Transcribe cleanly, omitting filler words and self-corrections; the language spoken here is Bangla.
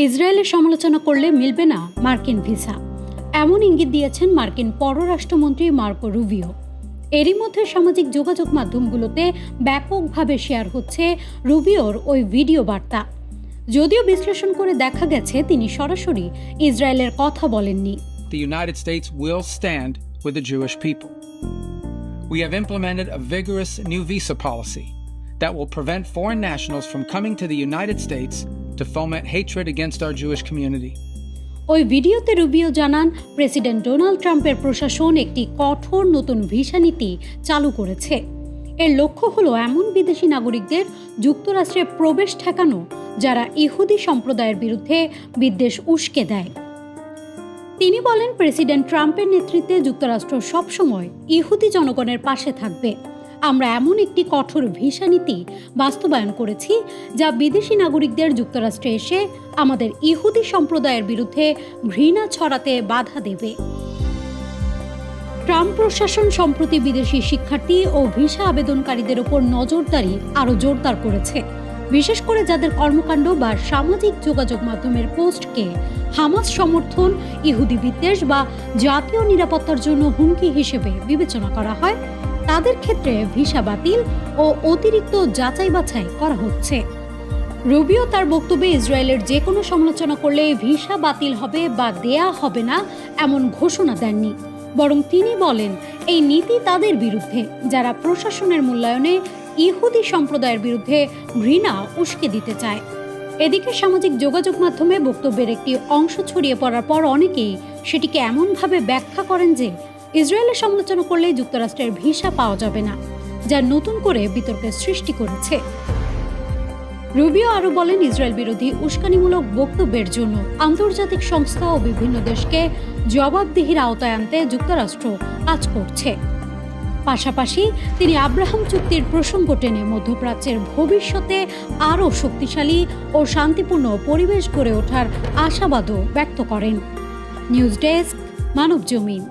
ইসরায়েলের সমালোচনা করলে মিলবে না মার্কিন ভিসা, এমন ইঙ্গিত দিয়েছেন মার্কিন পররাষ্ট্রমন্ত্রী মার্কো রুবিও। এরই মধ্যে সামাজিক যোগাযোগ মাধ্যমগুলোতে ব্যাপকভাবে শেয়ার হচ্ছে রুবিওর ওই ভিডিও বার্তা। যদিও বিশ্লেষণ করে দেখা গেছে তিনি সরাসরি ইসরায়েলের কথা বলেননি। The United States will stand with the Jewish people. We have implemented a vigorous new visa policy that will prevent foreign nationals from coming to the United States to foment hatred against our Jewish community. ওই ভিডিওতে রুবিও জানান, প্রেসিডেন্ট ডোনাল্ড ট্রাম্পের প্রশাসন একটি কঠোর নতুন ভিসা নীতি চালু করেছে। এর লক্ষ্য হলো এমন বিদেশি নাগরিকদের যুক্তরাষ্ট্রে প্রবেশ ঠেকানো যারা ইহুদি সম্প্রদায়ের বিরুদ্ধে বিদ্বেষ উস্কে দেয়। তিনি বলেন, প্রেসিডেন্ট ট্রাম্পের নেতৃত্বে যুক্তরাষ্ট্র সবসময় ইহুদি জনগণের পাশে থাকবে। আমরা এমন একটি কঠোর ভিসা নীতি বাস্তবায়ন করেছি যা বিদেশি নাগরিকদের যুক্তরাষ্ট্রে এসে আমাদের ইহুদি সম্প্রদায়ের বিরুদ্ধে ঘৃণা ছড়াতে বাধা দেবে। ট্রাম্প প্রশাসন সম্প্রতি বিদেশি শিক্ষার্থী ও ভিসা আবেদনকারীদের উপর নজরদারি আরও জোরদার করেছে, বিশেষ করে যাদের কর্মকাণ্ড বা সামাজিক যোগাযোগ মাধ্যমের পোস্টকে হামাস সমর্থন, ইহুদি বিদ্বেষ বা জাতীয় নিরাপত্তার জন্য হুমকি হিসেবে বিবেচনা করা হয়, তাদের ক্ষেত্রে ভিসা বাতিল ও অতিরিক্ত যাচাই বাছাই করা হচ্ছে। রুবিও তার বক্তব্যে ইসরায়েলের যে কোনো সমালোচনা করলে ভিসা বাতিল হবে বা দেয়া হবে না এমন ঘোষণা দেননি, বরং তিনি বলেন এই নীতি তাদের বিরুদ্ধে যারা প্রশাসনের মূল্যায়নে ইহুদি সম্প্রদায়ের বিরুদ্ধে ঘৃণা উস্কে দিতে চায়। এদিকে সামাজিক যোগাযোগ মাধ্যমে বক্তব্যের একটি অংশ ছড়িয়ে পড়ার পর অনেকেই সেটিকে এমনভাবে ব্যাখ্যা করেন যে ইসরায়েলের সমালোচনা করলে যুক্তরাষ্ট্রের ভিসা পাওয়া যাবে না, যা নতুন করে বিতর্কের সৃষ্টি করেছে। রুবিও আরও বলেন, ইসরায়েল বিরোধী উস্কানিমূলক বক্তব্যের জন্য আন্তর্জাতিক সংস্থা ও বিভিন্ন দেশকে জবাবদিহির আওতায় আনতে যুক্তরাষ্ট্র কাজ করছে। পাশাপাশি তিনি আব্রাহাম চুক্তির প্রসঙ্গ টেনে মধ্যপ্রাচ্যের ভবিষ্যতে আরও শক্তিশালী ও শান্তিপূর্ণ পরিবেশ গড়ে ওঠার আশাবাদও ব্যক্ত করেন। News desk, Manabzamin.